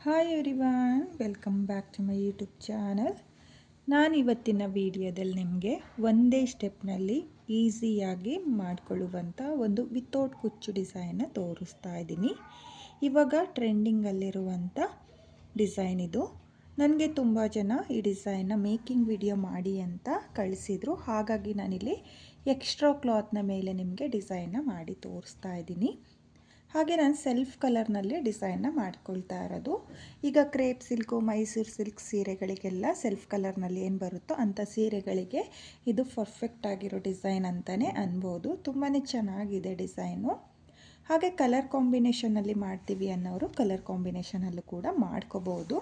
Hi everyone, welcome back to my YouTube channel. ನಾನು ಇವತ್ತಿನ ವಿಡಿಯೋದಲ್ಲಿ ನಿಮಗೆ ಒಂದೇ ಸ್ಟೆಪ್ನಲ್ಲಿ ಈಸಿಯಾಗಿ ಮಾಡಿಕೊಳ್ಳುವಂಥ ಒಂದು ವಿತೌಟ್ ಕುಚ್ಚು ಡಿಸೈನ್ನ ತೋರಿಸ್ತಾ ಇದ್ದೀನಿ. ಇವಾಗ ಟ್ರೆಂಡಿಂಗಲ್ಲಿರುವಂಥ ಡಿಸೈನ್ ಇದು. ನನಗೆ ತುಂಬ ಜನ ಈ ಡಿಸೈನ್ನ ಮೇಕಿಂಗ್ ವಿಡಿಯೋ ಮಾಡಿ ಅಂತ ಕಳಿಸಿದರು. ಹಾಗಾಗಿ ನಾನಿಲ್ಲಿ ಎಕ್ಸ್ಟ್ರಾ ಕ್ಲಾತ್ನ ಮೇಲೆ ನಿಮಗೆ ಡಿಸೈನ್ನ ಮಾಡಿ ತೋರಿಸ್ತಾ ಇದ್ದೀನಿ. ಹಾಗೆ ನಾನು ಸೆಲ್ಫ್ ಕಲರ್ನಲ್ಲಿ ಡಿಸೈನ್ನ ಮಾಡ್ಕೊಳ್ತಾ ಇರೋದು. ಈಗ ಕ್ರೇಪ್ ಸಿಲ್ಕು, ಮೈಸೂರು ಸಿಲ್ಕ್ ಸೀರೆಗಳಿಗೆಲ್ಲ ಸೆಲ್ಫ್ ಕಲರ್ನಲ್ಲಿ ಏನು ಬರುತ್ತೋ ಅಂಥ ಸೀರೆಗಳಿಗೆ ಇದು ಪರ್ಫೆಕ್ಟ್ ಆಗಿರೋ ಡಿಸೈನ್ ಅಂತಲೇ ಅನ್ಬೋದು. ತುಂಬಾ ಚೆನ್ನಾಗಿದೆ ಡಿಸೈನು. ಹಾಗೆ ಕಲರ್ ಕಾಂಬಿನೇಷನಲ್ಲಿ ಮಾಡ್ತೀವಿ ಅನ್ನೋರು ಕಲರ್ ಕಾಂಬಿನೇಷನಲ್ಲೂ ಕೂಡ ಮಾಡ್ಕೋಬೋದು.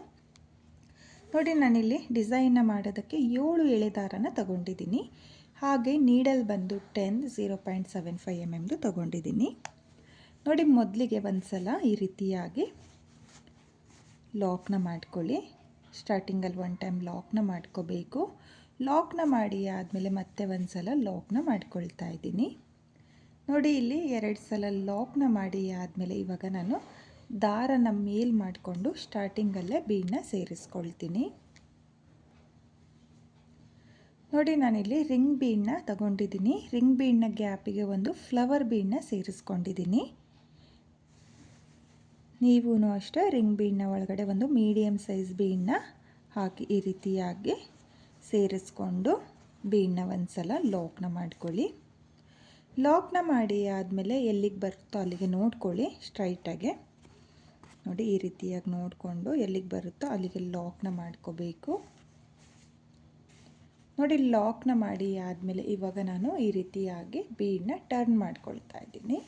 ನೋಡಿ, ನಾನಿಲ್ಲಿ ಡಿಸೈನ್ನ ಮಾಡೋದಕ್ಕೆ 7 ಎಳೆ ದಾರನ ತಗೊಂಡಿದ್ದೀನಿ. ಹಾಗೆ ನೀಡಲ್ ಬಂದು 0.75 mm ತಗೊಂಡಿದ್ದೀನಿ. ನೋಡಿ, ಮೊದಲಿಗೆ ಒಂದು ಸಲ ಈ ರೀತಿಯಾಗಿ ಲಾಕ್ನ ಮಾಡ್ಕೊಳ್ಳಿ. ಸ್ಟಾರ್ಟಿಂಗಲ್ಲಿ ಒನ್ ಟೈಮ್ ಲಾಕ್ನ ಮಾಡ್ಕೋಬೇಕು. ಲಾಕ್ನ ಮಾಡಿ ಆದಮೇಲೆ ಮತ್ತೆ ಒಂದು ಸಲ ಲಾಕ್ನ ಮಾಡ್ಕೊಳ್ತಾ ಇದ್ದೀನಿ. ನೋಡಿ, ಇಲ್ಲಿ 2 ಸಲ ಲಾಕ್ನ ಮಾಡಿ ಆದಮೇಲೆ ಇವಾಗ ನಾನು ದಾರನ ಮೇಲ್ ಮಾಡಿಕೊಂಡು ಸ್ಟಾರ್ಟಿಂಗಲ್ಲೇ ಬೀಡನ್ನ ಸೇರಿಸ್ಕೊಳ್ತೀನಿ. ನೋಡಿ, ನಾನಿಲ್ಲಿ ರಿಂಗ್ ಬೀಡನ್ನ ತಗೊಂಡಿದ್ದೀನಿ. ರಿಂಗ್ ಬೀಡನ್ನ ಗ್ಯಾಪಿಗೆ ಒಂದು ಫ್ಲವರ್ ಬೀಡನ್ನ ಸೇರಿಸ್ಕೊಂಡಿದ್ದೀನಿ. ನೀವೂ ಅಷ್ಟೇ ರಿಂಗ್ ಬೀಡನ್ನ ಒಳಗಡೆ ಒಂದು ಮೀಡಿಯಮ್ ಸೈಜ್ ಬೀಡನ್ನ ಹಾಕಿ ಈ ರೀತಿಯಾಗಿ ಸೇರಿಸ್ಕೊಂಡು ಬೀಡನ್ನ ಒಂದು ಸಲ ಲಾಕ್ನ ಮಾಡ್ಕೊಳ್ಳಿ. ಲಾಕ್ನ ಮಾಡಿ ಆದಮೇಲೆ ಎಲ್ಲಿಗೆ ಬರುತ್ತೋ ಅಲ್ಲಿಗೆ ನೋಡ್ಕೊಳ್ಳಿ ಸ್ಟ್ರೈಟಾಗೆ. ನೋಡಿ, ಈ ರೀತಿಯಾಗಿ ನೋಡಿಕೊಂಡು ಎಲ್ಲಿಗೆ ಬರುತ್ತೋ ಅಲ್ಲಿಗೆ ಲಾಕ್ನ ಮಾಡ್ಕೋಬೇಕು. ನೋಡಿ, ಲಾಕ್ನ ಮಾಡಿ ಆದಮೇಲೆ ಇವಾಗ ನಾನು ಈ ರೀತಿಯಾಗಿ ಬೀಡನ್ನ ಟರ್ನ್ ಮಾಡ್ಕೊಳ್ತಾ ಇದ್ದೀನಿ.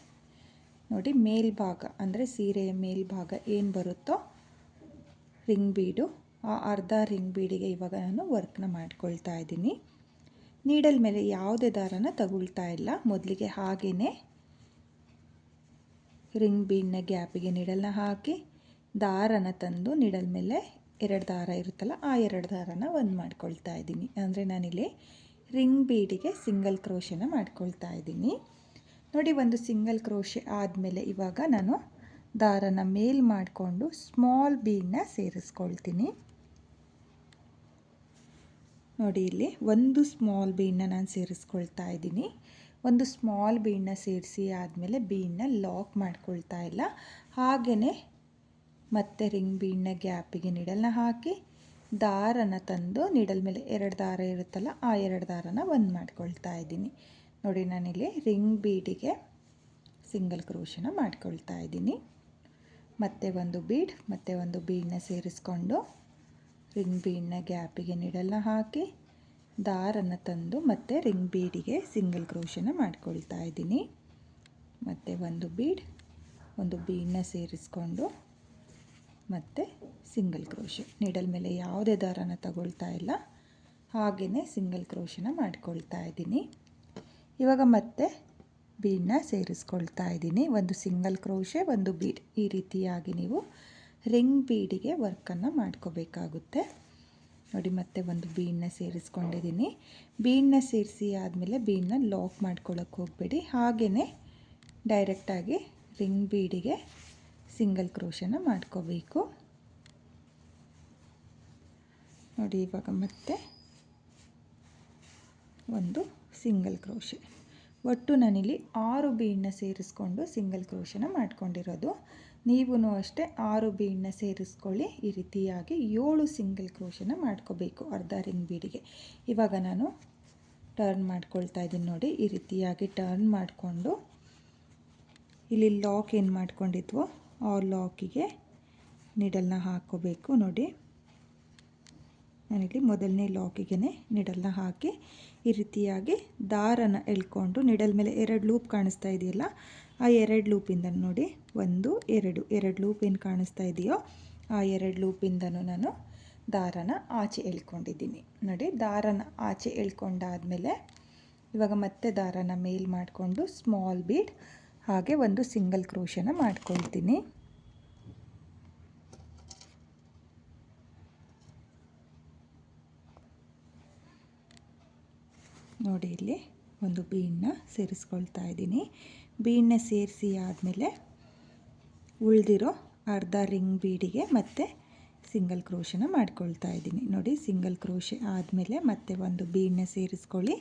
ನೋಡಿ, ಮೇಲ್ಭಾಗ ಅಂದರೆ ಸೀರೆಯ ಮೇಲ್ಭಾಗ ಏನು ಬರುತ್ತೋ ರಿಂಗ್ ಬೀಡು, ಆ ಅರ್ಧ ರಿಂಗ್ ಬೀಡಿಗೆ ಇವಾಗ ನಾನು ವರ್ಕ್ನ ಮಾಡ್ಕೊಳ್ತಾ ಇದ್ದೀನಿ. ನೀಡಲ್ ಮೇಲೆ ಯಾವುದೇ ದಾರನ ತಗೊಳ್ತಾ ಇಲ್ಲ. ಮೊದಲಿಗೆ ಹಾಗೇ ರಿಂಗ್ ಬೀಡ್ನ ಗ್ಯಾಪಿಗೆ ನೀಡಲ್ನ ಹಾಕಿ ದಾರನ ತಂದು ನೀಡಲ್ ಮೇಲೆ 2 ದಾರ ಇರುತ್ತಲ್ಲ ಆ 2 ದಾರನ ಒಂದು ಮಾಡ್ಕೊಳ್ತಾ ಇದ್ದೀನಿ. ಅಂದರೆ ನಾನಿಲ್ಲಿ ರಿಂಗ್ ಬೀಡಿಗೆ ಸಿಂಗಲ್ ಕ್ರೋಶನ ಮಾಡ್ಕೊಳ್ತಾ ಇದ್ದೀನಿ. ನೋಡಿ, ಒಂದು ಸಿಂಗಲ್ ಕ್ರೋಶೆ ಆದಮೇಲೆ ಇವಾಗ ನಾನು ದಾರನ ಮೇಲ್ ಮಾಡಿಕೊಂಡು ಸ್ಮಾಲ್ ಬೀಡನ್ನ ಸೇರಿಸ್ಕೊಳ್ತೀನಿ. ನೋಡಿ, ಇಲ್ಲಿ ಒಂದು ಸ್ಮಾಲ್ ಬೀಡನ್ನ ನಾನು ಸೇರಿಸ್ಕೊಳ್ತಾ ಇದ್ದೀನಿ. ಒಂದು ಸ್ಮಾಲ್ ಬೀಡನ್ನ ಸೇರಿಸಿ ಆದಮೇಲೆ ಬೀಡನ್ನ ಲಾಕ್ ಮಾಡ್ಕೊಳ್ತಾ ಇಲ್ಲ. ಹಾಗೆಯೇ ಮತ್ತೆ ರಿಂಗ್ ಬೀಡ್ನ ಗ್ಯಾಪಿಗೆ ನೀಡಲ್ನ ಹಾಕಿ ದಾರನ ತಂದು ನೀಡಲ್ ಮೇಲೆ 2 ದಾರ ಇರುತ್ತಲ್ಲ ಆ 2 ದಾರನ ಒಂದು ಮಾಡ್ಕೊಳ್ತಾ ಇದ್ದೀನಿ. ನೋಡಿ, ನಾನಿಲ್ಲಿ ರಿಂಗ್ ಬೀಡಿಗೆ ಸಿಂಗಲ್ ಕ್ರೋಶನ ಮಾಡ್ಕೊಳ್ತಾ ಇದ್ದೀನಿ. ಮತ್ತೆ ಒಂದು ಬೀಡ್ ಮತ್ತೆ ಒಂದು ಬೀಡನ್ನ ಸೇರಿಸ್ಕೊಂಡು ರಿಂಗ್ ಬೀಡ್ನ ಗ್ಯಾಪಿಗೆ ನೀಡಲ್ನ ಹಾಕಿ ದಾರನ ತಂದು ಮತ್ತೆ ರಿಂಗ್ ಬೀಡಿಗೆ ಸಿಂಗಲ್ ಕ್ರೋಶನ ಮಾಡ್ಕೊಳ್ತಾ ಇದ್ದೀನಿ. ಮತ್ತೆ ಒಂದು ಬೀಡನ್ನ ಸೇರಿಸ್ಕೊಂಡು ಮತ್ತು ಸಿಂಗಲ್ ಕ್ರೋಶೆ. ನೀಡಲ್ ಮೇಲೆ ಯಾವುದೇ ದಾರನ ತಗೊಳ್ತಾ ಇಲ್ಲ, ಹಾಗೆಯೇ ಸಿಂಗಲ್ ಕ್ರೋಶನ ಮಾಡ್ಕೊಳ್ತಾ ಇದ್ದೀನಿ. ಇವಾಗ ಮತ್ತೆ ಬೀಡನ್ನ ಸೇರಿಸ್ಕೊಳ್ತಾ ಇದ್ದೀನಿ. ಒಂದು ಸಿಂಗಲ್ ಕ್ರೋಶೆ, ಒಂದು ಬೀಡ್. ಈ ರೀತಿಯಾಗಿ ನೀವು ರಿಂಗ್ ಬೀಡಿಗೆ ವರ್ಕನ್ನು ಮಾಡ್ಕೋಬೇಕಾಗುತ್ತೆ. ನೋಡಿ, ಮತ್ತೆ ಒಂದು ಬೀಡನ್ನ ಸೇರಿಸ್ಕೊಂಡಿದ್ದೀನಿ. ಬೀಡನ್ನ ಸೇರಿಸಿ ಆದಮೇಲೆ ಬೀಡನ್ನ ಲಾಕ್ ಮಾಡ್ಕೊಳ್ಳೋಕೆ ಹೋಗಬೇಡಿ. ಹಾಗೆಯೇ ಡೈರೆಕ್ಟಾಗಿ ರಿಂಗ್ ಬೀಡಿಗೆ ಸಿಂಗಲ್ ಕ್ರೋಶನ ಮಾಡ್ಕೋಬೇಕು. ನೋಡಿ, ಇವಾಗ ಮತ್ತೆ ಒಂದು ಸಿಂಗಲ್ ಕ್ರೋಶೆ. ಒಟ್ಟು ನಾನಿಲ್ಲಿ 6 ಬೀಡನ್ನ ಸೇರಿಸ್ಕೊಂಡು ಸಿಂಗಲ್ ಕ್ರೋಶನ ಮಾಡ್ಕೊಂಡಿರೋದು. ನೀವೂ ಅಷ್ಟೇ 6 ಬೀಡನ್ನ ಸೇರಿಸ್ಕೊಳ್ಳಿ. ಈ ರೀತಿಯಾಗಿ 7 ಸಿಂಗಲ್ ಕ್ರೋಶನ ಮಾಡ್ಕೋಬೇಕು ಅರ್ಧ ರಿಂಗ್ ಬೀಡಿಗೆ. ಇವಾಗ ನಾನು ಟರ್ನ್ ಮಾಡ್ಕೊಳ್ತಾ ಇದ್ದೀನಿ. ನೋಡಿ, ಈ ರೀತಿಯಾಗಿ ಟರ್ನ್ ಮಾಡಿಕೊಂಡು ಇಲ್ಲಿ ಲಾಕ್ ಏನು ಮಾಡ್ಕೊಂಡಿದ್ವೋ ಆ ಲಾಕಿಗೆ ನೀಡಲ್ನ ಹಾಕ್ಕೋಬೇಕು. ನೋಡಿ, ನಾನಿಲ್ಲಿ ಮೊದಲನೇ ಲಾಕಿಗೆ ನೀಡಲ್ನ ಹಾಕಿ ಈ ರೀತಿಯಾಗಿ ದಾರನ ಎಳ್ಕೊಂಡು ನೀಡಲ್ ಮೇಲೆ 2 ಲೂಪ್ ಕಾಣಿಸ್ತಾ ಇದೆಯಲ್ಲ ಆ 2 ಲೂಪಿಂದ ನೋಡಿ 1 2 ಲೂಪ್ ಏನು ಕಾಣಿಸ್ತಾ ಇದೆಯೋ ಆ 2 ಲೂಪಿಂದನೂ ನಾನು ದಾರನ ಆಚೆ ಎಳ್ಕೊಂಡಿದ್ದೀನಿ. ನೋಡಿ, ದಾರನ ಆಚೆ ಎಳ್ಕೊಂಡಾದಮೇಲೆ ಇವಾಗ ಮತ್ತೆ ದಾರನ ಮೇಲ್ ಮಾಡಿಕೊಂಡು ಸ್ಮಾಲ್ ಬೀಡ್ ಹಾಗೆ ಒಂದು ಸಿಂಗಲ್ ಕ್ರೋಶನ ಮಾಡ್ಕೊಳ್ತೀನಿ. ನೋಡಿ, ಇಲ್ಲಿ ಒಂದು ಬೀಡನ್ನ ಸೇರಿಸ್ಕೊಳ್ತಾ ಇದ್ದೀನಿ. ಬೀಡನ್ನ ಸೇರಿಸಿ ಆದಮೇಲೆ ಉಳಿದಿರೋ ಅರ್ಧ ರಿಂಗ್ ಬೀಡಿಗೆ ಮತ್ತೆ ಸಿಂಗಲ್ ಕ್ರೋಶನ ಮಾಡ್ಕೊಳ್ತಾ ಇದ್ದೀನಿ. ನೋಡಿ, ಸಿಂಗಲ್ ಕ್ರೋಶೆ ಆದಮೇಲೆ ಮತ್ತೆ ಒಂದು ಬೀಡನ್ನ ಸೇರಿಸ್ಕೊಳ್ಳಿ,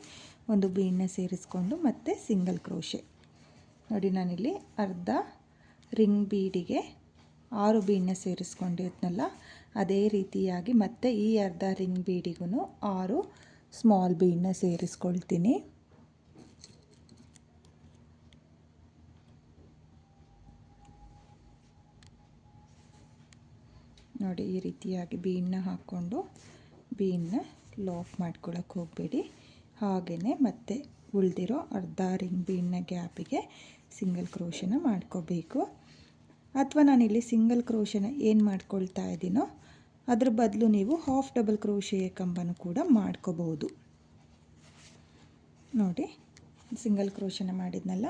ಒಂದು ಬೀಡನ್ನ ಸೇರಿಸ್ಕೊಂಡು ಮತ್ತೆ ಸಿಂಗಲ್ ಕ್ರೋಶೆ. ನೋಡಿ, ನಾನಿಲ್ಲಿ ಅರ್ಧ ರಿಂಗ್ ಬೀಡಿಗೆ 6 ಬೀಡನ್ನ ಸೇರಿಸ್ಕೊಂಡಿದ್ನಲ್ಲ, ಅದೇ ರೀತಿಯಾಗಿ ಮತ್ತೆ ಈ ಅರ್ಧ ರಿಂಗ್ ಬೀಡಿಗೂ 6 ಸ್ಮಾಲ್ ಬೀಡನ್ನ ಸೇರಿಸ್ಕೊಳ್ತೀನಿ. ನೋಡಿ, ಈ ರೀತಿಯಾಗಿ ಬೀಡನ್ನ ಹಾಕ್ಕೊಂಡು ಬೀಡನ್ನ ಲಾಕ್ ಮಾಡ್ಕೊಳ್ಳೋಕೆ ಹೋಗಬೇಡಿ. ಹಾಗೆಯೇ ಮತ್ತೆ ಉಳಿದಿರೋ ಅರ್ಧ ರಿಂಗ್ ಬೀಡನ್ನ ಗ್ಯಾಪಿಗೆ ಸಿಂಗಲ್ ಕ್ರೋಶನ ಮಾಡ್ಕೋಬೇಕು. ಅಥವಾ ನಾನಿಲ್ಲಿ ಸಿಂಗಲ್ ಕ್ರೋಶನ ಏನು ಮಾಡ್ಕೊಳ್ತಾ ಇದ್ದೀನೋ ಅದ್ರ ಬದಲು ನೀವು ಹಾಫ್ ಡಬಲ್ ಕ್ರೋಶೆಯ ಕಂಬನೂ ಕೂಡ ಮಾಡ್ಕೋಬಹುದು. ನೋಡಿ, ಸಿಂಗಲ್ ಕ್ರೋಶನ ಮಾಡಿದ್ನಲ್ಲ,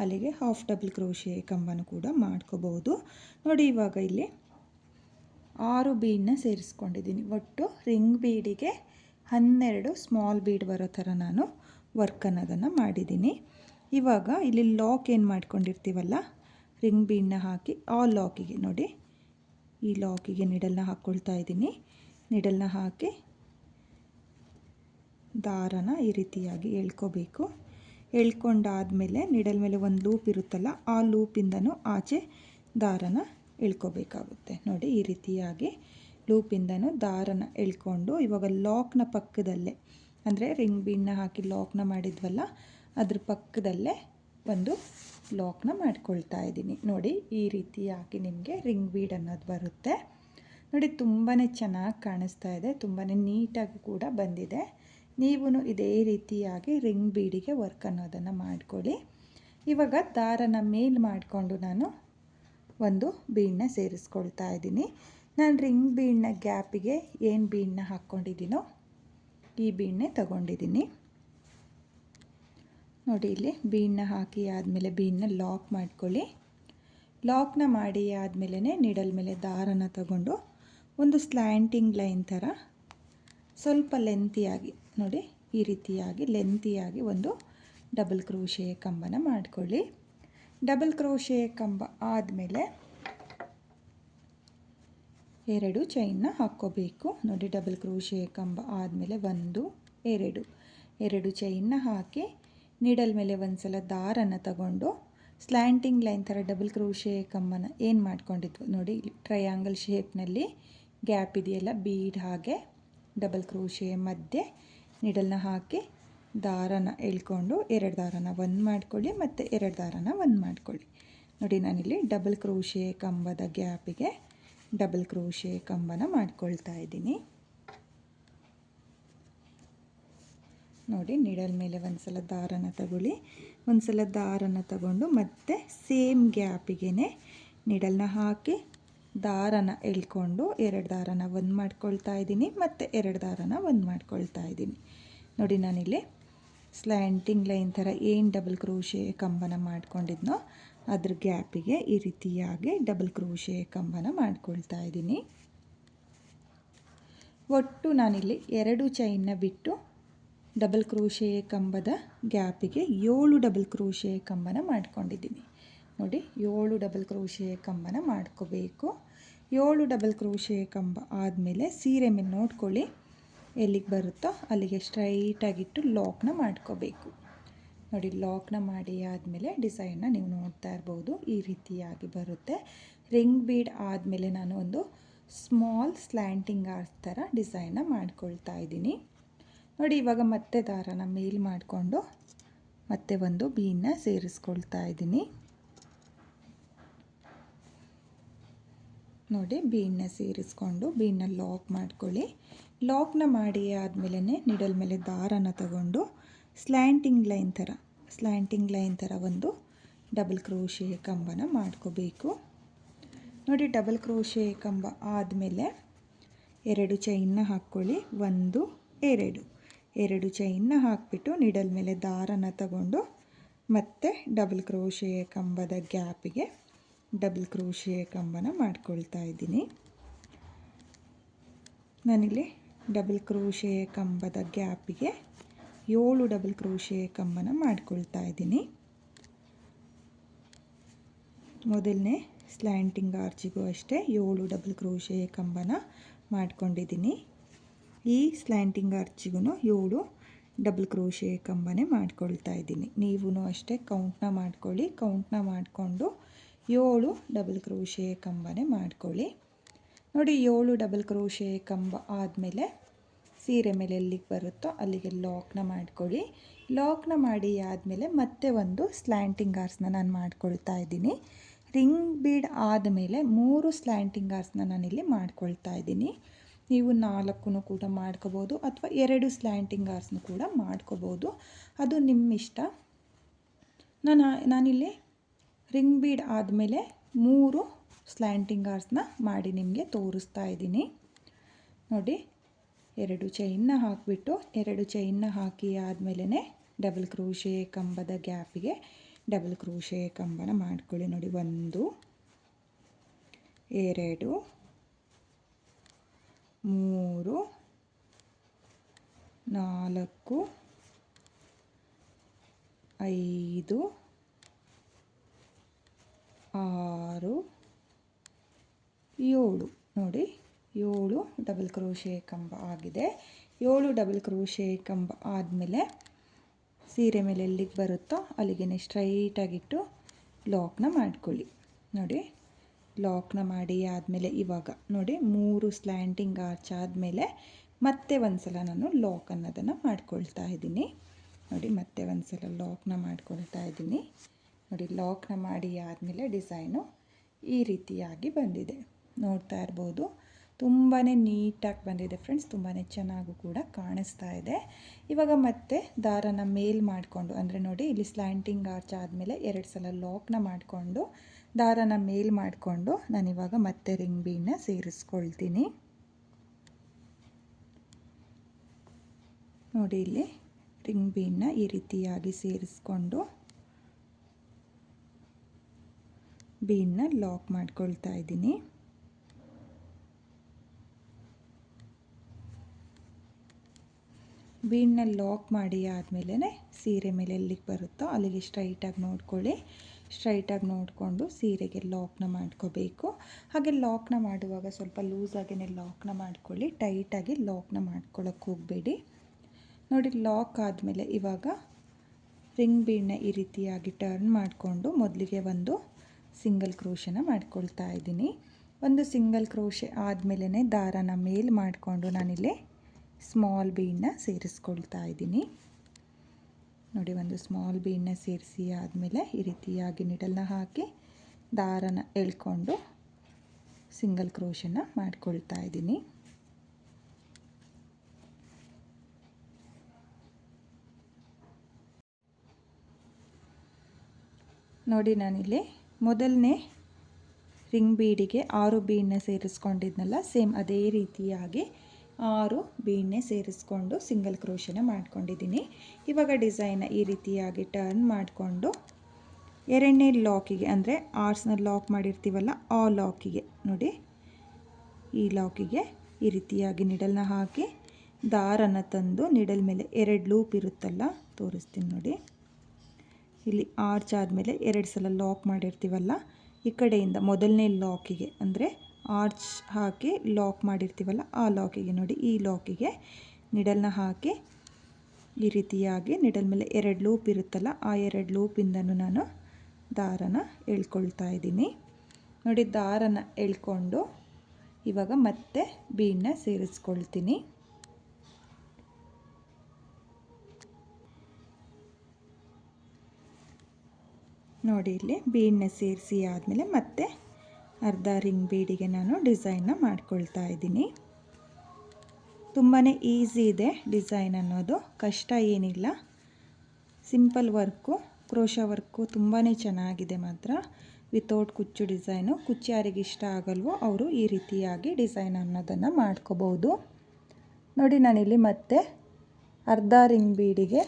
ಅಲ್ಲಿಗೆ ಹಾಫ್ ಡಬಲ್ ಕ್ರೋಶೆಯ ಕಂಬನೂ ಕೂಡ ಮಾಡ್ಕೋಬಹುದು. ನೋಡಿ, ಇವಾಗ ಇಲ್ಲಿ 6 ಬೀಡನ್ನ ಸೇರಿಸ್ಕೊಂಡಿದ್ದೀನಿ. ಒಟ್ಟು ರಿಂಗ್ ಬೀಡಿಗೆ 12 ಸ್ಮಾಲ್ ಬೀಡ್ ಬರೋ ಥರ ನಾನು ವರ್ಕ್ ಅನ್ನೋದನ್ನು ಮಾಡಿದ್ದೀನಿ. ಇವಾಗ ಇಲ್ಲಿ ಲಾಕ್ ಏನು ಮಾಡ್ಕೊಂಡಿರ್ತೀವಲ್ಲ, ರಿಂಗ್ ಬೀಡನ್ನ ಹಾಕಿ ಆ ಲಾಕಿಗೆ ನೋಡಿ, ಈ ಲಾಕಿಗೆ ನಿಡಲ್ನ ಹಾಕ್ಕೊಳ್ತಾ ಇದ್ದೀನಿ. ನಿಡಲ್ನ ಹಾಕಿ ದಾರನ ಈ ರೀತಿಯಾಗಿ ಎಳ್ಕೋಬೇಕು. ಎಳ್ಕೊಂಡಾದಮೇಲೆ ನಿಡಲ್ ಮೇಲೆ ಒಂದು ಲೂಪ್ ಇರುತ್ತಲ್ಲ, ಆ ಲೂಪಿಂದನೂ ಆಚೆ ದಾರನ ಎಳ್ಕೋಬೇಕಾಗುತ್ತೆ. ನೋಡಿ, ಈ ರೀತಿಯಾಗಿ ಲೂಪಿಂದನೂ ದಾರನ ಎಳ್ಕೊಂಡು ಇವಾಗ ಲಾಕ್ನ ಪಕ್ಕದಲ್ಲೇ, ಅಂದರೆ ರಿಂಗ್ ಬೀಡನ್ನ ಹಾಕಿ ಲಾಕ್ನ ಮಾಡಿದ್ವಲ್ಲ ಅದ್ರ ಪಕ್ಕದಲ್ಲೇ ಒಂದು ಲಾಕ್ನ ಮಾಡ್ಕೊಳ್ತಾ ಇದ್ದೀನಿ. ನೋಡಿ, ಈ ರೀತಿಯಾಗಿ ನಿಮಗೆ ರಿಂಗ್ ಬೀಡ್ ಅನ್ನೋದು ಬರುತ್ತೆ. ನೋಡಿ, ತುಂಬಾ ಚೆನ್ನಾಗಿ ಕಾಣಿಸ್ತಾ ಇದೆ, ತುಂಬಾ ನೀಟಾಗಿ ಕೂಡ ಬಂದಿದೆ. ನೀವು ಇದೇ ರೀತಿಯಾಗಿ ರಿಂಗ್ ಬೀಡಿಗೆ ವರ್ಕ್ ಅನ್ನೋದನ್ನು ಮಾಡ್ಕೊಳ್ಳಿ. ಇವಾಗ ದಾರನ ಮೇಲ್ ಮಾಡಿಕೊಂಡು ನಾನು ಒಂದು ಬೀಡನ್ನ ಸೇರಿಸ್ಕೊಳ್ತಾ ಇದ್ದೀನಿ. ನಾನು ರಿಂಗ್ ಬೀಡನ್ನ ಗ್ಯಾಪಿಗೆ ಏನು ಬೀಡನ್ನ ಹಾಕ್ಕೊಂಡಿದ್ದೀನೋ ಈ ಬೀಡನ್ನೇ ತಗೊಂಡಿದ್ದೀನಿ. ನೋಡಿ, ಇಲ್ಲಿ ಬೀಡನ್ನ ಹಾಕಿ ಆದಮೇಲೆ ಬೀಡನ್ನ ಲಾಕ್ ಮಾಡ್ಕೊಳ್ಳಿ. ಲಾಕ್ನ ಮಾಡಿ ಆದಮೇಲೆ ನಿಡಲ್ ಮೇಲೆ ದಾರನ ತಗೊಂಡು ಒಂದು ಸ್ಲ್ಯಾಂಟಿಂಗ್ ಲೈನ್ ಥರ ಸ್ವಲ್ಪ ಲೆಂತಿಯಾಗಿ, ನೋಡಿ ಈ ರೀತಿಯಾಗಿ ಲೆಂತಿಯಾಗಿ ಒಂದು ಡಬಲ್ ಕ್ರೋಶೆಯ ಕಂಬನ ಮಾಡ್ಕೊಳ್ಳಿ. ಡಬಲ್ ಕ್ರೋಶೆಯ ಕಂಬ ಆದಮೇಲೆ 2 ಚೈನ್ನ ಹಾಕ್ಕೋಬೇಕು. ನೋಡಿ, ಡಬಲ್ ಕ್ರೋಶೆಯ ಕಂಬ ಆದಮೇಲೆ 1 2 ಚೈನ್ನ ಹಾಕಿ ನೀಡಲ್ ಮೇಲೆ ಒಂದು ಸಲ ದಾರನ ತಗೊಂಡು ಸ್ಲ್ಯಾಂಟಿಂಗ್ ಲೈನ್ ಥರ ಡಬಲ್ ಕ್ರೋಶೆಯ ಕಂಬನ ಏನು ಮಾಡ್ಕೊಂಡಿದ್ವು ನೋಡಿ, ಟ್ರಯಾಂಗಲ್ ಶೇಪ್ನಲ್ಲಿ ಗ್ಯಾಪ್ ಇದೆಯಲ್ಲ, ಬೀಡ್ ಹಾಗೆ ಡಬಲ್ ಕ್ರೋಶೆಯ ಮಧ್ಯೆ ನೀಡಲ್ನ ಹಾಕಿ ದಾರನ ಎಳ್ಕೊಂಡು 2 ದಾರನ ಒಂದು ಮಾಡ್ಕೊಳ್ಳಿ ಮತ್ತು 2 ದಾರನ ಒಂದು ಮಾಡ್ಕೊಳ್ಳಿ. ನೋಡಿ, ನಾನಿಲ್ಲಿ ಡಬಲ್ ಕ್ರೋಶೆಯ ಕಂಬದ ಗ್ಯಾಪಿಗೆ ಡಬಲ್ ಕ್ರೋಶೆಯ ಕಂಬನ ಮಾಡ್ಕೊಳ್ತಾ ಇದ್ದೀನಿ. ನೋಡಿ, ನೀಡಲ್ ಮೇಲೆ ಒಂದು ಸಲ ದಾರನ ತಗೊಳ್ಳಿ, ಒಂದು ಸಲ ದಾರನ ತಗೊಂಡು ಮತ್ತೆ ಸೇಮ್ ಗ್ಯಾಪಿಗೆ ನೀಡಲ್ನ ಹಾಕಿ ದಾರನ ಎಳ್ಕೊಂಡು 2 ದಾರನ ಒಂದು ಮಾಡ್ಕೊಳ್ತಾ ಇದ್ದೀನಿ ಮತ್ತು 2 ದಾರನ ಒಂದು ಮಾಡ್ಕೊಳ್ತಾ ಇದ್ದೀನಿ. ನೋಡಿ, ನಾನಿಲ್ಲಿ ಸ್ಲ್ಯಾಂಟಿಂಗ್ ಲೈನ್ ಥರ ಏನು ಡಬಲ್ ಕ್ರೋಶೆಯ ಕಂಬನ ಮಾಡ್ಕೊಂಡಿದ್ನೋ ಅದ್ರ ಗ್ಯಾಪಿಗೆ ಈ ರೀತಿಯಾಗಿ ಡಬಲ್ ಕ್ರೋಶೆಯ ಕಂಬನ ಮಾಡ್ಕೊಳ್ತಾ ಇದ್ದೀನಿ. ಒಟ್ಟು ನಾನಿಲ್ಲಿ 2 ಚೈನ್ನ ಬಿಟ್ಟು ಡಬಲ್ ಕ್ರೋಶೆಯ ಕಂಬದ ಗ್ಯಾಪಿಗೆ 7 ಡಬಲ್ ಕ್ರೋಶೆಯ ಕಂಬನ ಮಾಡ್ಕೊಂಡಿದ್ದೀನಿ. ನೋಡಿ, 7 ಡಬಲ್ ಕ್ರೋಶೆಯ ಕಂಬನ ಮಾಡ್ಕೋಬೇಕು. 7 ಡಬಲ್ ಕ್ರೋಶೆಯ ಕಂಬ ಆದಮೇಲೆ ಸೀರೆ ಮೇಲೆ ನೋಡ್ಕೊಳ್ಳಿ, ಎಲ್ಲಿಗೆ ಬರುತ್ತೋ ಅಲ್ಲಿಗೆ ಸ್ಟ್ರೈಟಾಗಿಟ್ಟು ಲಾಕ್ನ ಮಾಡ್ಕೋಬೇಕು. ನೋಡಿ, ಲಾಕ್ನ ಮಾಡಿ ಆದಮೇಲೆ ಡಿಸೈನ್ನ ನೀವು ನೋಡ್ತಾ ಇರ್ಬೋದು, ಈ ರೀತಿಯಾಗಿ ಬರುತ್ತೆ. ರಿಂಗ್ ಬೀಡ್ ಆದಮೇಲೆ ನಾನು ಒಂದು ಸ್ಮಾಲ್ ಸ್ಲ್ಯಾಂಟಿಂಗ್ ಆರ್ಚ್ ಥರ ಡಿಸೈನ್ನ ಮಾಡ್ಕೊಳ್ತಾ ಇದ್ದೀನಿ. ನೋಡಿ, ಇವಾಗ ಮತ್ತೆ ದಾರನ ಮೇಲ್ ಮಾಡಿಕೊಂಡು ಮತ್ತೆ ಒಂದು ಬೀಡನ್ನ ಸೇರಿಸ್ಕೊಳ್ತಾ ಇದ್ದೀನಿ. ನೋಡಿ, ಬೀಡನ್ನ ಸೇರಿಸ್ಕೊಂಡು ಬೀಡನ್ನ ಲಾಕ್ ಮಾಡ್ಕೊಳ್ಳಿ. ಲಾಕ್ನ ಮಾಡಿ ಆದಮೇಲೆ ನಿಡಲ್ ಮೇಲೆ ದಾರನ ತಗೊಂಡು ಸ್ಲ್ಯಾಂಟಿಂಗ್ ಲೈನ್ ಥರ ಒಂದು ಡಬಲ್ ಕ್ರೋಶೆಯ ಕಂಬನ ಮಾಡ್ಕೋಬೇಕು. ನೋಡಿ, ಡಬಲ್ ಕ್ರೋಶೆಯ ಕಂಬ ಆದಮೇಲೆ 2 ಚೈನ್ನ ಹಾಕ್ಕೊಳ್ಳಿ, 1 2 ಚೈನ್ನ ಹಾಕಿಬಿಟ್ಟು ನಿಡಲ್ ಮೇಲೆ ದಾರನ ತಗೊಂಡು ಮತ್ತೆ ಡಬಲ್ ಕ್ರೋಶೆಯ ಕಂಬದ ಗ್ಯಾಪಿಗೆ ಡಬಲ್ ಕ್ರೋಶೆಯ ಕಂಬನ ಮಾಡ್ಕೊಳ್ತಾ ಇದ್ದೀನಿ. ನಾನಿಲ್ಲಿ ಡಬಲ್ ಕ್ರೋಶೆಯ ಕಂಬದ ಗ್ಯಾಪಿಗೆ 7 ಡಬಲ್ ಕ್ರೋಶೆಯ ಕಂಬನ ಮಾಡ್ಕೊಳ್ತಾ ಇದ್ದೀನಿ. ಮೊದಲನೇ ಸ್ಲ್ಯಾಂಟಿಂಗ್ ಆರ್ಚಿಗೂ ಅಷ್ಟೇ 7 ಡಬಲ್ ಕ್ರೋಶೆ ಕಂಬನ ಮಾಡ್ಕೊಂಡಿದ್ದೀನಿ. ಈ ಸ್ಲ್ಯಾಂಟಿಂಗ್ ಆರ್ಚಿಗೂ 7 ಡಬಲ್ ಕ್ರೋಶೆ ಕಂಬನೇ ಮಾಡ್ಕೊಳ್ತಾ ಇದ್ದೀನಿ. ನೀವು ಅಷ್ಟೇ ಕೌಂಟ್ನ ಮಾಡ್ಕೊಳ್ಳಿ. ಕೌಂಟ್ನ ಮಾಡಿಕೊಂಡು 7 ಡಬಲ್ ಕ್ರೋಶೆ ಕಂಬನೇ ಮಾಡ್ಕೊಳ್ಳಿ. ನೋಡಿ 7 ಡಬಲ್ ಕ್ರೋಶೆ ಕಂಬ ಆದಮೇಲೆ ಸೀರೆ ಮೇಲೆ ಎಲ್ಲಿಗೆ ಬರುತ್ತೋ ಅಲ್ಲಿಗೆ ಲಾಕ್ನ ಮಾಡ್ಕೊಳ್ಳಿ. ಲಾಕ್ನ ಮಾಡಿ ಆದಮೇಲೆ ಮತ್ತೆ ಒಂದು ಸ್ಲ್ಯಾಂಟಿಂಗ್ ಆರ್ಸ್ನ ನಾನು ಮಾಡ್ಕೊಳ್ತಾ ಇದ್ದೀನಿ. ರಿಂಗ್ ಬೀಡ್ ಆದಮೇಲೆ 3 ಸ್ಲ್ಯಾಂಟಿಂಗ್ ಆರ್ಸ್ನ ನಾನಿಲ್ಲಿ ಮಾಡ್ಕೊಳ್ತಾ ಇದ್ದೀನಿ. ನೀವು 4 ಕೂಡ ಮಾಡ್ಕೋಬೋದು ಅಥವಾ 2 ಸ್ಲ್ಯಾಂಟಿಂಗ್ ಆರ್ಸ್ನು ಕೂಡ ಮಾಡ್ಕೋಬೋದು, ಅದು ನಿಮ್ಮ ಇಷ್ಟ. ನಾನಿಲ್ಲಿ ರಿಂಗ್ ಬೀಡ್ ಆದಮೇಲೆ 3 ಸ್ಲ್ಯಾಂಟಿಂಗ್ ಆರ್ಸ್ನ ಮಾಡಿ ನಿಮಗೆ ತೋರಿಸ್ತಾ ಇದ್ದೀನಿ. ನೋಡಿ 2 ಚೈನ್ನ ಹಾಕಿಬಿಟ್ಟು 2 ಚೈನ್ನ ಹಾಕಿ ಆದಮೇಲೆ ಡಬಲ್ ಕ್ರೋಶೆ ಕಂಬದ ಗ್ಯಾಪಿಗೆ ಡಬಲ್ ಕ್ರೋಶೆ ಕಂಬನ ಮಾಡ್ಕೊಳ್ಳಿ. ನೋಡಿ 1 2 3 4 5 6 7 ನೋಡಿ 7 ಡಬಲ್ ಕ್ರೋಶೆ ಕಂಬ ಆಗಿದೆ. 7 ಡಬಲ್ ಕ್ರೋಶೆ ಕಂಬ ಆದಮೇಲೆ ಸೀರೆ ಮೇಲೆ ಎಲ್ಲಿಗೆ ಬರುತ್ತೋ ಅಲ್ಲಿಗೆ ಸ್ಟ್ರೈಟಾಗಿಟ್ಟು ಲಾಕ್ನ ಮಾಡ್ಕೊಳ್ಳಿ. ನೋಡಿ ಲಾಕ್ನ ಮಾಡಿ ಆದಮೇಲೆ ಇವಾಗ ನೋಡಿ 3 ಸ್ಲ್ಯಾಂಟಿಂಗ್ ಆರ್ಚ್ ಆದಮೇಲೆ ಮತ್ತೆ ಒಂದು ಸಲ ನಾನು ಲಾಕ್ ಅನ್ನೋದನ್ನು ಮಾಡ್ಕೊಳ್ತಾ ಇದ್ದೀನಿ. ನೋಡಿ ಮತ್ತೆ ಒಂದು ಸಲ ಲಾಕ್ನ ಮಾಡ್ಕೊಳ್ತಾ ಇದ್ದೀನಿ. ನೋಡಿ ಲಾಕ್ನ ಮಾಡಿ ಆದಮೇಲೆ ಡಿಸೈನು ಈ ರೀತಿಯಾಗಿ ಬಂದಿದೆ, ನೋಡ್ತಾ ಇರ್ಬೋದು. ತುಂಬಾ ನೀಟಾಗಿ ಬಂದಿದೆ ಫ್ರೆಂಡ್ಸ್, ತುಂಬಾ ಚೆನ್ನಾಗೂ ಕೂಡ ಕಾಣಿಸ್ತಾ ಇದೆ. ಇವಾಗ ಮತ್ತೆ ದಾರನ ಮೇಲ್ ಮಾಡಿಕೊಂಡು, ಅಂದರೆ ನೋಡಿ ಇಲ್ಲಿ ಸ್ಲ್ಯಾಂಟಿಂಗ್ ಆರ್ಚ್ ಆದಮೇಲೆ 2 ಸಲ ಲಾಕ್ನ ಮಾಡಿಕೊಂಡು ದಾರನ ಮೇಲ್ ಮಾಡಿಕೊಂಡು ನಾನಿವಾಗ ಮತ್ತೆ ರಿಂಗ್ ಬೀಡನ್ನ ಸೇರಿಸ್ಕೊಳ್ತೀನಿ. ನೋಡಿ ಇಲ್ಲಿ ರಿಂಗ್ ಬೀಡನ್ನ ಈ ರೀತಿಯಾಗಿ ಸೇರಿಸ್ಕೊಂಡು ಬೀಡನ್ನ ಲಾಕ್ ಮಾಡ್ಕೊಳ್ತಾ ಇದ್ದೀನಿ. ಬೀಡನ್ನ ಲಾಕ್ ಮಾಡಿ ಆದಮೇಲೆ ಸೀರೆ ಮೇಲೆ ಎಲ್ಲಿಗೆ ಬರುತ್ತೋ ಅಲ್ಲಿಗೆ ಸ್ಟ್ರೈಟಾಗಿ ನೋಡ್ಕೊಳ್ಳಿ. ಸ್ಟ್ರೈಟಾಗಿ ನೋಡಿಕೊಂಡು ಸೀರೆಗೆ ಲಾಕ್ನ ಮಾಡ್ಕೋಬೇಕು. ಹಾಗೆ ಲಾಕ್ನ ಮಾಡುವಾಗ ಸ್ವಲ್ಪ ಲೂಸಾಗೇ ಲಾಕ್ನ ಮಾಡ್ಕೊಳ್ಳಿ, ಟೈಟಾಗಿ ಲಾಕ್ನ ಮಾಡ್ಕೊಳ್ಳೋಕ್ಕೆ ಹೋಗಬೇಡಿ. ನೋಡಿ ಲಾಕ್ ಆದಮೇಲೆ ಇವಾಗ ರಿಂಗ್ ಬೀಡನ್ನ ಈ ರೀತಿಯಾಗಿ ಟರ್ನ್ ಮಾಡಿಕೊಂಡು ಮೊದಲಿಗೆ ಒಂದು ಸಿಂಗಲ್ ಕ್ರೋಶೆನ ಮಾಡ್ಕೊಳ್ತಾ ಇದ್ದೀನಿ. ಒಂದು ಸಿಂಗಲ್ ಕ್ರೋಶೆ ಆದಮೇಲೆ ದಾರನ ಮೇಲ್ ಮಾಡಿಕೊಂಡು ನಾನಿಲ್ಲಿ ಸ್ಮಾಲ್ ಬೀಡನ್ನ ಸೇರಿಸ್ಕೊಳ್ತಾ ಇದ್ದೀನಿ. ನೋಡಿ ಒಂದು ಸ್ಮಾಲ್ ಬೀಡನ್ನ ಸೇರಿಸಿ ಆದಮೇಲೆ ಈ ರೀತಿಯಾಗಿ ನಿಡಲ್ನ ಹಾಕಿ ದಾರನ ಎಳ್ಕೊಂಡು ಸಿಂಗಲ್ ಕ್ರೋಶೆನ ಮಾಡ್ಕೊಳ್ತಾ ಇದ್ದೀನಿ. ನೋಡಿ ನಾನಿಲ್ಲಿ ಮೊದಲನೇ ರಿಂಗ್ ಬೀಡಿಗೆ 6 ಬೀಡನ್ನ ಸೇರಿಸ್ಕೊಂಡಿದ್ನಲ್ಲ, ಸೇಮ್ ಅದೇ ರೀತಿಯಾಗಿ 6 ಬೀಡನ್ನೇ ಸೇರಿಸ್ಕೊಂಡು ಸಿಂಗಲ್ ಕ್ರೋಶೆನ ಮಾಡ್ಕೊಂಡಿದ್ದೀನಿ. ಇವಾಗ ಡಿಸೈನ್ನ ಈ ರೀತಿಯಾಗಿ ಟರ್ನ್ ಮಾಡಿಕೊಂಡು 2ನೇ ಲಾಕಿಗೆ, ಅಂದರೆ ಆರ್ಸ್ನ ಲಾಕ್ ಮಾಡಿರ್ತೀವಲ್ಲ ಆ ಲಾಕಿಗೆ, ನೋಡಿ ಈ ಲಾಕಿಗೆ ಈ ರೀತಿಯಾಗಿ ನಿಡಲ್ನ ಹಾಕಿ ದಾರನ ತಂದು ನಿಡಲ್ ಮೇಲೆ 2 ಲೂಪ್ ಇರುತ್ತಲ್ಲ, ತೋರಿಸ್ತೀನಿ ನೋಡಿ. ಇಲ್ಲಿ ಆರ್ಚ್ ಆದಮೇಲೆ 2 ಸಲ ಲಾಕ್ ಮಾಡಿರ್ತೀವಲ್ಲ, ಈ ಕಡೆಯಿಂದ ಮೊದಲನೇ ಲಾಕಿಗೆ, ಅಂದರೆ ಆರ್ಚ್ ಹಾಕಿ ಲಾಕ್ ಮಾಡಿರ್ತೀವಲ್ಲ ಆ ಲಾಕಿಗೆ, ನೋಡಿ ಈ ಲಾಕಿಗೆ ನಿಡಲ್ನ ಹಾಕಿ ಈ ರೀತಿಯಾಗಿ ನಿಡಲ್ ಮೇಲೆ 2 ಲೂಪ್ ಇರುತ್ತಲ್ಲ ಆ 2 ಲೂಪಿಂದನೂ ನಾನು ದಾರನ ಎಳ್ಕೊಳ್ತಾ ಇದ್ದೀನಿ. ನೋಡಿ ದಾರನ ಎಳ್ಕೊಂಡು ಇವಾಗ ಮತ್ತೆ ಬೀಡನ್ನ ಸೇರಿಸ್ಕೊಳ್ತೀನಿ. ನೋಡಿ ಇಲ್ಲಿ ಬೀಡನ್ನ ಸೇರಿಸಿ ಆದಮೇಲೆ ಮತ್ತೆ ಅರ್ಧ ರಿಂಗ್ ಬೀಡಿಗೆ ನಾನು ಡಿಸೈನ್ನ ಮಾಡ್ಕೊಳ್ತಾ ಇದ್ದೀನಿ. ತುಂಬಾ ಈಸಿ ಇದೆ ಡಿಸೈನ್ ಅನ್ನೋದು, ಕಷ್ಟ ಏನಿಲ್ಲ, ಸಿಂಪಲ್ ವರ್ಕು, ಕ್ರೋಶಾ ವರ್ಕು ತುಂಬಾ ಚೆನ್ನಾಗಿದೆ ಮಾತ್ರ. ವಿತೌಟ್ ಕುಚ್ಚು ಡಿಸೈನು, ಕುಚ್ಚು ಯಾರಿಗೆ ಇಷ್ಟ ಆಗಲ್ವೋ ಅವರು ಈ ರೀತಿಯಾಗಿ ಡಿಸೈನ್ ಅನ್ನೋದನ್ನು ಮಾಡ್ಕೋಬೋದು. ನೋಡಿ ನಾನಿಲ್ಲಿ ಮತ್ತೆ ಅರ್ಧ ರಿಂಗ್ ಬೀಡಿಗೆ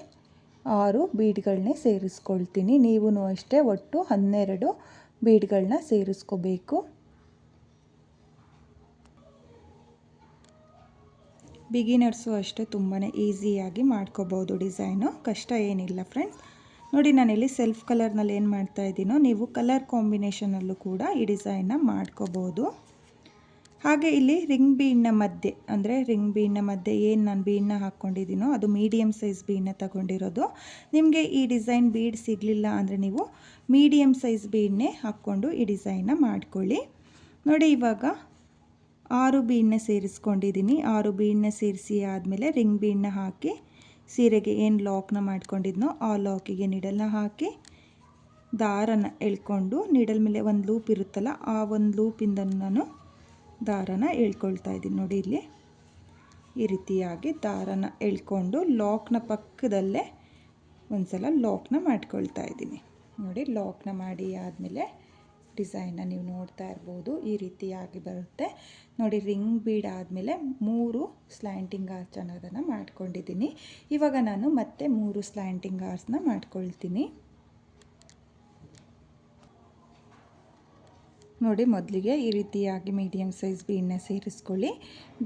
6 ಬೀಡ್ಗಳನ್ನೇ ಸೇರಿಸ್ಕೊಳ್ತೀನಿ. ನೀವು ಅಷ್ಟೇ ಒಟ್ಟು 12 ಬೀಡ್ಗಳನ್ನ ಸೇರಿಸ್ಕೋಬೇಕು. ಬಿಗಿನರ್ಸು ಅಷ್ಟೇ ತುಂಬಾ ಈಸಿಯಾಗಿ ಮಾಡ್ಕೋಬೋದು ಡಿಸೈನು, ಕಷ್ಟ ಏನಿಲ್ಲ ಫ್ರೆಂಡ್ಸ್. ನೋಡಿ ನಾನಿಲ್ಲಿ ಸೆಲ್ಫ್ ಕಲರ್ನಲ್ಲಿ ಏನು ಮಾಡ್ತಾ ಇದ್ದೀನೋ ನೀವು ಕಲರ್ ಕಾಂಬಿನೇಷನಲ್ಲೂ ಕೂಡ ಈ ಡಿಸೈನ್ನ ಮಾಡ್ಕೋಬೋದು. ಹಾಗೆ ಇಲ್ಲಿ ರಿಂಗ್ ಬೀಡ್ನ ಮಧ್ಯೆ ಅಂದರೆ ರಿಂಗ್ ಬೀಡ್ನ ಮಧ್ಯೆ ಏನು ನಾನು ಬೀಡನ್ನ ಹಾಕ್ಕೊಂಡಿದ್ದೀನೋ ಅದು ಮೀಡಿಯಮ್ ಸೈಜ್ ಬೀಡನ್ನ ತಗೊಂಡಿರೋದು. ನಿಮಗೆ ಈ ಡಿಸೈನ್ ಬೀಡ್ ಸಿಗಲಿಲ್ಲ ಅಂದರೆ ನೀವು ಮೀಡಿಯಮ್ ಸೈಜ್ ಬೀಡನ್ನೇ ಹಾಕ್ಕೊಂಡು ಈ ಡಿಸೈನ್ನ ಮಾಡ್ಕೊಳ್ಳಿ. ನೋಡಿ ಇವಾಗ 6 ಬೀಡನ್ನ ಸೇರಿಸ್ಕೊಂಡಿದ್ದೀನಿ. 6 ಬೀಡನ್ನ ಸೇರಿಸಿ ಆದಮೇಲೆ ರಿಂಗ್ ಬೀಡನ್ನ ಹಾಕಿ ಸೀರೆಗೆ ಏನು ಲಾಕ್ನ ಮಾಡ್ಕೊಂಡಿದ್ನೋ ಆ ಲಾಕಿಗೆ ನೀಡಲ್ನ ಹಾಕಿ ದಾರನ ಎಳ್ಕೊಂಡು ನೀಡಲ್ ಮೇಲೆ ಒಂದು ಲೂಪ್ ಇರುತ್ತಲ್ಲ ಆ ಒಂದು ಲೂಪಿಂದ ನಾನು ದಾರನ ಎಳ್ಕೊಳ್ತಾ ಇದ್ದೀನಿ. ನೋಡಿ ಇಲ್ಲಿ ಈ ರೀತಿಯಾಗಿ ದಾರನ ಎಳ್ಕೊಂಡು ಲಾಕ್ನ ಪಕ್ಕದಲ್ಲೇ ಒಂದು ಸಲ ಲಾಕ್ನ ಮಾಡ್ಕೊಳ್ತಾ ಇದ್ದೀನಿ. ನೋಡಿ ಲಾಕ್ನ ಮಾಡಿ ಆದಮೇಲೆ ಡಿಸೈನ್ನ ನೀವು ನೋಡ್ತಾ ಇರ್ಬೋದು ಈ ರೀತಿಯಾಗಿ ಬರುತ್ತೆ. ನೋಡಿ ರಿಂಗ್ ಬೀಡ್ ಆದಮೇಲೆ 3 ಸ್ಲ್ಯಾಂಟಿಂಗ್ ಆರ್ಚ್ ಅನ್ನೋದನ್ನು ಮಾಡ್ಕೊಂಡಿದ್ದೀನಿ. ಇವಾಗ ನಾನು ಮತ್ತೆ 3 ಸ್ಲ್ಯಾಂಟಿಂಗ್ ಆರ್ಚ್ನ ಮಾಡ್ಕೊಳ್ತೀನಿ. ನೋಡಿ ಮೊದಲಿಗೆ ಈ ರೀತಿಯಾಗಿ ಮೀಡಿಯಮ್ ಸೈಜ್ ಬೀಡನ್ನ ಸೇರಿಸ್ಕೊಳ್ಳಿ.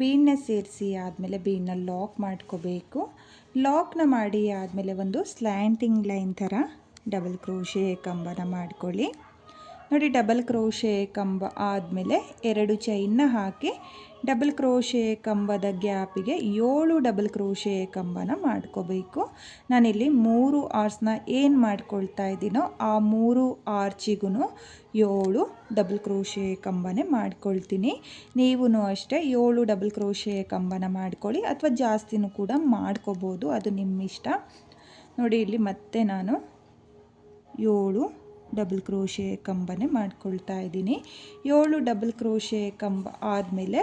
ಬೀಡನ್ನ ಸೇರಿಸಿ ಆದಮೇಲೆ ಬೀಡನ್ನ ಲಾಕ್ ಮಾಡ್ಕೋಬೇಕು. ಲಾಕ್ನ ಮಾಡಿ ಆದಮೇಲೆ ಒಂದು ಸ್ಲ್ಯಾಂಟಿಂಗ್ ಲೈನ್ ಥರ ಡಬಲ್ ಕ್ರೋಶೆ ಕಂಬನ ಮಾಡ್ಕೊಳ್ಳಿ. ನೋಡಿ ಡಬಲ್ ಕ್ರೋಶೆ ಕಂಬ ಆದಮೇಲೆ 2 ಚೈನ್ನ ಹಾಕಿ ಡಬಲ್ ಕ್ರೋಶೆ ಕಂಬದ ಗ್ಯಾಪಿಗೆ 7 ಡಬಲ್ ಕ್ರೋಶೆ ಕಂಬನ ಮಾಡ್ಕೋಬೇಕು. ನಾನಿಲ್ಲಿ 3 ಆರ್ಚ್ನ ಏನು ಮಾಡ್ಕೊಳ್ತಾ ಇದ್ದೀನೋ ಆ 3 ಆರ್ಚಿಗೂ 7 ಡಬಲ್ ಕ್ರೋಶೆ ಕಂಬನೇ ಮಾಡ್ಕೊಳ್ತೀನಿ. ನೀವು ಅಷ್ಟೇ 7 ಡಬಲ್ ಕ್ರೋಶೆ ಕಂಬನ ಮಾಡ್ಕೊಳ್ಳಿ ಅಥವಾ ಜಾಸ್ತಿನೂ ಕೂಡ ಮಾಡ್ಕೋಬೋದು, ಅದು ನಿಮ್ಮ ಇಷ್ಟ. ನೋಡಿ ಇಲ್ಲಿ ಮತ್ತೆ ನಾನು 7 ಡಬಲ್ ಕ್ರೋಶೆ ಕಂಬನೇ ಮಾಡ್ಕೊಳ್ತಾ ಇದ್ದೀನಿ. 7 ಡಬಲ್ ಕ್ರೋಶೆ ಕಂಬ ಆದಮೇಲೆ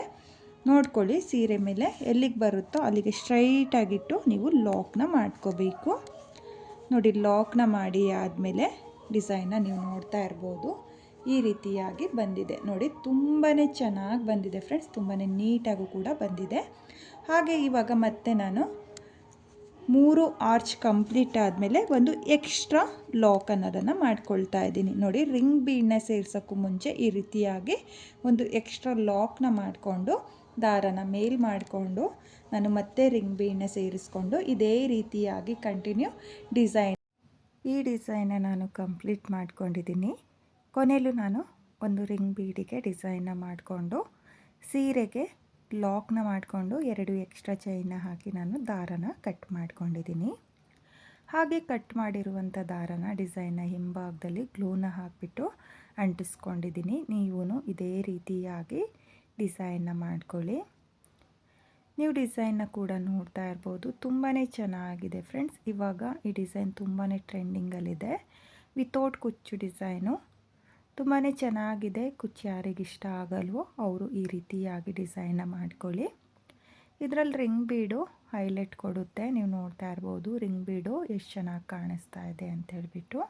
ನೋಡ್ಕೊಳ್ಳಿ ಸೀರೆ ಮೇಲೆ ಎಲ್ಲಿಗೆ ಬರುತ್ತೋ ಅಲ್ಲಿಗೆ ಸ್ಟ್ರೈಟಾಗಿಟ್ಟು ನೀವು ಲಾಕ್ನ ಮಾಡ್ಕೋಬೇಕು. ನೋಡಿ ಲಾಕ್ನ ಮಾಡಿ ಆದಮೇಲೆ ಡಿಸೈನ್ನ ನೀವು ನೋಡ್ತಾ ಇರ್ಬೋದು ಈ ರೀತಿಯಾಗಿ ಬಂದಿದೆ. ನೋಡಿ ತುಂಬಾ ಚೆನ್ನಾಗಿ ಬಂದಿದೆ ಫ್ರೆಂಡ್ಸ್, ತುಂಬಾ ನೀಟಾಗೂ ಕೂಡ ಬಂದಿದೆ. ಹಾಗೆ ಇವಾಗ ಮತ್ತೆ ನಾನು 3 ಆರ್ಚ್ ಕಂಪ್ಲೀಟ್ ಆದಮೇಲೆ ಒಂದು ಎಕ್ಸ್ಟ್ರಾ ಲಾಕ್ ಅನ್ನೋದನ್ನು ಮಾಡ್ಕೊಳ್ತಾ ಇದ್ದೀನಿ. ನೋಡಿ ರಿಂಗ್ ಬೀಡನ್ನ ಸೇರ್ಸೋಕ್ಕೂ ಮುಂಚೆ ಈ ರೀತಿಯಾಗಿ ಒಂದು ಎಕ್ಸ್ಟ್ರಾ ಲಾಕ್ನ ಮಾಡಿಕೊಂಡು ದಾರನ ಮೇಲ್ ಮಾಡಿಕೊಂಡು ನಾನು ಮತ್ತೆ ರಿಂಗ್ ಬೀಡನ್ನ ಸೇರಿಸ್ಕೊಂಡು ಇದೇ ರೀತಿಯಾಗಿ ಕಂಟಿನ್ಯೂ ಈ ಡಿಸೈನ್ನ ನಾನು ಕಂಪ್ಲೀಟ್ ಮಾಡ್ಕೊಂಡಿದ್ದೀನಿ. ಕೊನೆಯಲ್ಲೂ ನಾನು ಒಂದು ರಿಂಗ್ ಬೀಡಿಗೆ ಡಿಸೈನ್ನ ಮಾಡಿಕೊಂಡು ಸೀರೆಗೆ ಲಾಕ್ನ ಮಾಡಿಕೊಂಡು 2 ಎಕ್ಸ್ಟ್ರಾ ಚೈನ್ನ ಹಾಕಿ ನಾನು ದಾರನ ಕಟ್ ಮಾಡ್ಕೊಂಡಿದ್ದೀನಿ. ಹಾಗೆ ಕಟ್ ಮಾಡಿರುವಂಥ ದಾರನ ಡಿಸೈನ್ನ ಹಿಂಭಾಗದಲ್ಲಿ ಗ್ಲೂನ ಹಾಕಿಬಿಟ್ಟು ಅಂಟಿಸ್ಕೊಂಡಿದ್ದೀನಿ. ನೀವು ಇದೇ ರೀತಿಯಾಗಿ ಡಿಸೈನ್ನ ಮಾಡ್ಕೊಳ್ಳಿ. ನೀವು ಡಿಸೈನ್ನ ಕೂಡ ನೋಡ್ತಾ ಇರ್ಬೋದು, ತುಂಬಾ ಚೆನ್ನಾಗಿದೆ ಫ್ರೆಂಡ್ಸ್. ಇವಾಗ ಈ ಡಿಸೈನ್ ತುಂಬಾ ಟ್ರೆಂಡಿಂಗಲ್ಲಿದೆ. ವಿತೌಟ್ ಕುಚ್ಚು ಡಿಸೈನು ತುಂಬಾ ಚೆನ್ನಾಗಿದೆ. ಕುಚ್ಚು ಯಾರಿಗೆ ಇಷ್ಟ ಆಗಲ್ವೋ ಅವರು ಈ ರೀತಿಯಾಗಿ ಡಿಸೈನ್ನ ಮಾಡ್ಕೊಳ್ಳಿ. ಇದರಲ್ಲಿ ರಿಂಗ್ ಬೀಡು ಹೈಲೈಟ್ ಕೊಡುತ್ತೆ. ನೀವು ನೋಡ್ತಾ ಇರ್ಬೋದು ರಿಂಗ್ ಬೀಡು ಎಷ್ಟು ಚೆನ್ನಾಗಿ ಕಾಣಿಸ್ತಾ ಇದೆ ಅಂತ ಹೇಳ್ಬಿಟ್ಟು.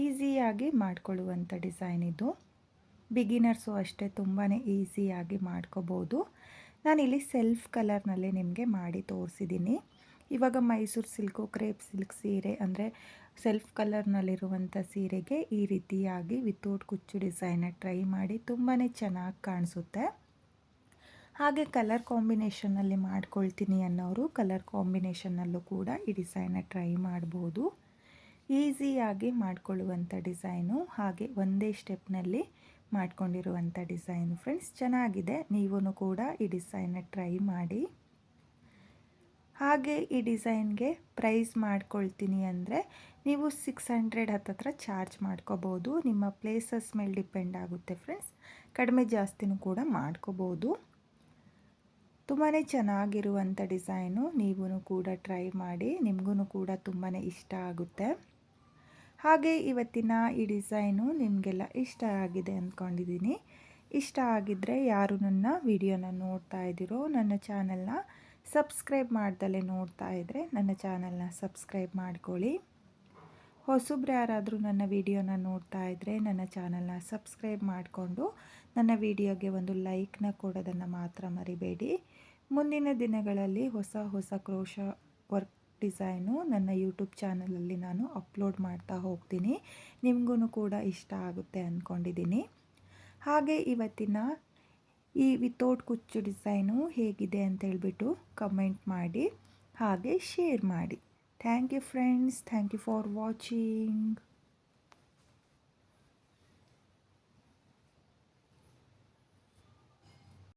ಈಸಿಯಾಗಿ ಮಾಡ್ಕೊಳ್ಳುವಂಥ ಡಿಸೈನ್ ಇದು. ಬಿಗಿನರ್ಸು ಅಷ್ಟೇ ತುಂಬಾ ಈಸಿಯಾಗಿ ಮಾಡ್ಕೋಬೋದು. ನಾನಿಲ್ಲಿ ಸೆಲ್ಫ್ ಕಲರ್ನಲ್ಲೇ ನಿಮಗೆ ಮಾಡಿ ತೋರಿಸಿದ್ದೀನಿ. ಇವಾಗ ಮೈಸೂರು ಸಿಲ್ಕು, ಕ್ರೇಪ್ ಸಿಲ್ಕ್ ಸೀರೆ ಅಂದರೆ ಸೆಲ್ಫ್ ಕಲರ್ನಲ್ಲಿರುವಂಥ ಸೀರೆಗೆ ಈ ರೀತಿಯಾಗಿ ವಿತೌಟ್ ಕುಚ್ಚು ಡಿಸೈನ್ನ ಟ್ರೈ ಮಾಡಿ, ತುಂಬಾ ಚೆನ್ನಾಗಿ ಕಾಣಿಸುತ್ತೆ. ಹಾಗೆ ಕಲರ್ ಕಾಂಬಿನೇಷನಲ್ಲಿ ಮಾಡ್ಕೊಳ್ತೀನಿ ಅನ್ನೋರು ಕಲರ್ ಕಾಂಬಿನೇಷನ್ನಲ್ಲೂ ಕೂಡ ಈ ಡಿಸೈನ್ನ ಟ್ರೈ ಮಾಡ್ಬೋದು. ಈಸಿಯಾಗಿ ಮಾಡ್ಕೊಳ್ಳುವಂಥ ಡಿಸೈನು, ಹಾಗೆ ಒಂದೇ ಸ್ಟೆಪ್ನಲ್ಲಿ ಮಾಡ್ಕೊಂಡಿರುವಂಥ ಡಿಸೈನು ಫ್ರೆಂಡ್ಸ್. ಚೆನ್ನಾಗಿದೆ, ನೀವು ಕೂಡ ಈ ಡಿಸೈನ್ನ ಟ್ರೈ ಮಾಡಿ. ಹಾಗೆ ಈ ಡಿಸೈನ್ಗೆ ಪ್ರೈಸ್ ಮಾಡ್ಕೊಳ್ತೀನಿ ಅಂದರೆ ನೀವು 600 ಹತ್ತತ್ರ ಚಾರ್ಜ್ ಮಾಡ್ಕೋಬೋದು. ನಿಮ್ಮ ಪ್ಲೇಸಸ್ ಮೇಲೆ ಡಿಪೆಂಡ್ ಆಗುತ್ತೆ ಫ್ರೆಂಡ್ಸ್, ಕಡಿಮೆ ಜಾಸ್ತಿನೂ ಕೂಡ ಮಾಡ್ಕೋಬೋದು. ತುಂಬಾ ಚೆನ್ನಾಗಿರುವಂಥ ಡಿಸೈನು, ನೀವು ಕೂಡ ಟ್ರೈ ಮಾಡಿ, ನಿಮಗೂ ಕೂಡ ತುಂಬಾ ಇಷ್ಟ ಆಗುತ್ತೆ. ಹಾಗೆ ಇವತ್ತಿನ ಈ ಡಿಸೈನು ನಿಮಗೆಲ್ಲ ಇಷ್ಟ ಆಗಿದೆ ಅಂದ್ಕೊಂಡಿದ್ದೀನಿ. ಇಷ್ಟ ಆಗಿದ್ದರೆ ಯಾರು ನನ್ನ ವಿಡಿಯೋನ ನೋಡ್ತಾ ಇದ್ದೀರೋ ನನ್ನ ಚಾನಲ್ನ ಸಬ್ಸ್ಕ್ರೈಬ್ ಮಾಡ್ದಲೇ ನೋಡ್ತಾ ಇದ್ದರೆ ನನ್ನ ಚಾನಲ್ನ ಸಬ್ಸ್ಕ್ರೈಬ್ ಮಾಡ್ಕೊಳ್ಳಿ. ಹೊಸಬ್ರು ಯಾರಾದರೂ ನನ್ನ ವಿಡಿಯೋನ ನೋಡ್ತಾ ಇದ್ದರೆ ನನ್ನ ಚಾನಲ್ನ ಸಬ್ಸ್ಕ್ರೈಬ್ ಮಾಡಿಕೊಂಡು ನನ್ನ ವಿಡಿಯೋಗೆ ಒಂದು ಲೈಕ್ನ ಕೊಡೋದನ್ನು ಮಾತ್ರ ಮರಿಬೇಡಿ. ಮುಂದಿನ ದಿನಗಳಲ್ಲಿ ಹೊಸ ಕ್ರೋಶ ವರ್ಕ್ ಡಿಸೈನು ನನ್ನ ಯೂಟ್ಯೂಬ್ ಚಾನಲಲ್ಲಿ ನಾನು ಅಪ್ಲೋಡ್ ಮಾಡ್ತಾ ಹೋಗ್ತೀನಿ. ನಿಮಗೂ ಕೂಡ ಇಷ್ಟ ಆಗುತ್ತೆ ಅಂದ್ಕೊಂಡಿದ್ದೀನಿ. ಹಾಗೆ ಇವತ್ತಿನ ಈ ವಿತೌಟ್ ಕುಚ್ಚು ಡಿಸೈನು ಹೇಗಿದೆ ಅಂತ ಹೇಳ್ಬಿಟ್ಟು ಕಮೆಂಟ್ ಮಾಡಿ, ಹಾಗೆ ಶೇರ್ ಮಾಡಿ. Thank you friends, thank you for watching.